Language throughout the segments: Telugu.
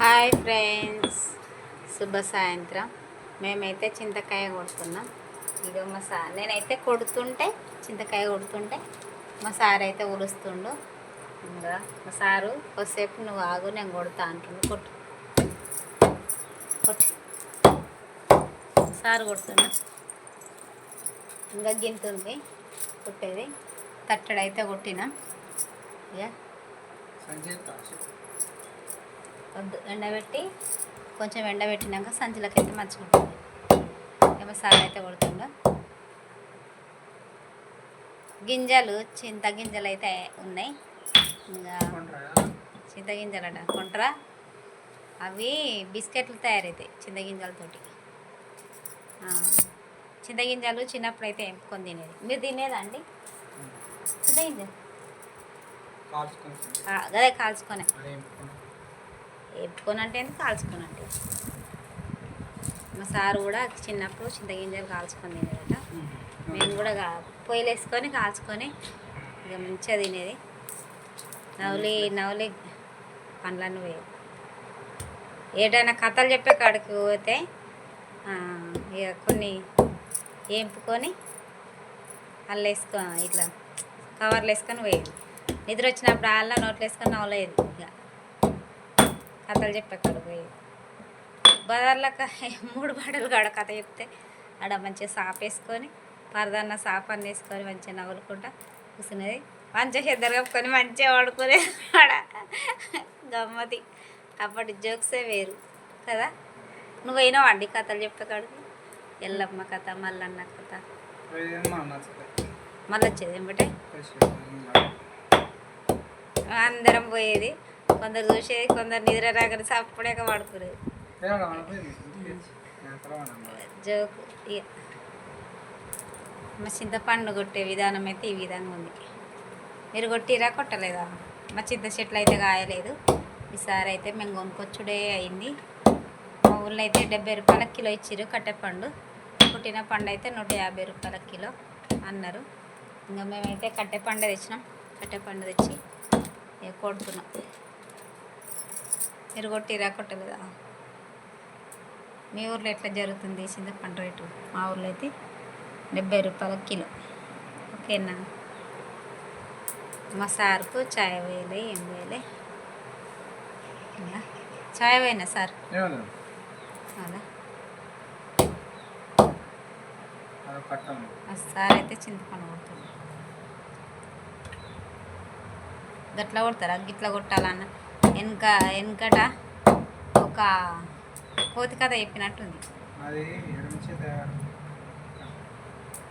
హాయ్ ఫ్రెండ్స్, శుభ సాయంత్రం. మేమైతే చింతకాయ కొడుతున్నాం. ఇదో నేనైతే చింతకాయ కొడుతుంటే మా సార్ అయితే ఉరుస్తుండు. ఇంకా మా సారు కొద్దిసేపు నువ్వు ఆగు నేను కొడతా అంటుండు. కొట్టు కొట్టు సారు కొడుతున్నా. ఇంకా గింతుంది కొట్టేది. తట్టడైతే కొట్టినా. ఇక వద్దు, ఎండబెట్టి కొంచెం ఎండబెట్టినాక సంచులకైతే మంచుకుంటుంది. ఏమో సార్ అయితే కొడుతుండ. గింజలు చింత గింజలు అయితే ఉన్నాయి. ఇంకా చింత గింజలట కొంట్రా. అవి బిస్కెట్లు తయారవుతాయి చింతగింజలతోటి. చింతగింజలు చిన్నప్పుడు అయితే ఎంపుకొని తినేది. మీరు తినేదా అండి చింతగింజలు? అదే కాల్చుకొని ఎంపుకొని అంటే కాల్చుకొని అంటే. మా సారు కూడా చిన్నప్పుడు చింతగింజలు కాల్చుకొని తినేదట. మేము కూడా పొయ్యిలు వేసుకొని కాల్చుకొని ఇక మంచిగా తినేది. నవలి నవలి పండ్లన్నీ పోయేది. ఏదైనా కథలు చెప్పే కాడికి పోతే ఇక కొన్ని వేపుకొని అల్ల వేసుకొని ఇట్లా కవర్లు వేసుకొని పోయేది. నిద్ర వచ్చినప్పుడు అల్ల నోట్లు వేసుకొని నవలేదు. ఇక కథలు చెప్పే కాడికి పోయేది. బజార్లకు 3 బట్టలు కాడ కథ చెప్తే ఆడ మంచిగా సాప్ వేసుకొని పరదన్న సాప్ అన్న వేసుకొని మంచిగా నవ్వులుకుంటా కూర్చునేది. మంచిగా చెద్దరు కప్పుకొని మంచిగా పడుకునేది. ఆడ గమ్మతి. అప్పటి జోక్సే వేరు కదా. నువ్వు అయినావు అండి కథలు చెప్పే కాడికి? ఎల్లమ్మ కథ, మల్లన్న కథ మళ్ళీ వచ్చేది ఏమిటే అందరం పోయేది. కొందరు చూసేది, కొందరు నిద్ర రాగానే సప్పుడేక పడుకునేది. జోకు. ఇక మా చింతపండు కొట్టే విధానం అయితే ఈ విధంగా ఉంది. మీరు కొట్టిరా కొట్టలేదా? మా చింత చెట్లు అయితే కాయలేదు. ఈసారి అయితే మేము కొనుక్కొచ్చుడే అయింది. మా ఊళ్ళో అయితే 70 రూపాయల కిలో ఇచ్చిర్రు కట్టెపండు. పుట్టిన పండు అయితే 150 రూపాయల కిలో అన్నారు. ఇంకా మేమైతే కట్టెపండు తెచ్చినాం. కట్టెపండు తెచ్చి కొడుతున్నాం. మీరు కొట్టిరా కొట్టలేదా? మీ ఊర్లో ఎట్లా జరుగుతుంది చింతపండు రేటు? మా ఊర్లో అయితే 70 రూపాయల కిలో. ఓకేనా? మా సార్కు చాయ్ వేయలే, ఏం వేయలే. చాయ్ పోయినా సార్ అలా సార్ అయితే చింతపండు కొడుతుంది. గట్లా కొడతారా? గిట్లా కొట్టాలన్న వెనకట ఒక కోతి కథ చెప్పినట్టుంది.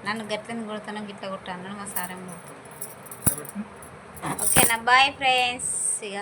నన్ను గట్లని కొడతాను, గిట్లా కొట్టాను మా సార్ ఏం కొడుతుంది. ఓకేనా? Bye friends. ఇక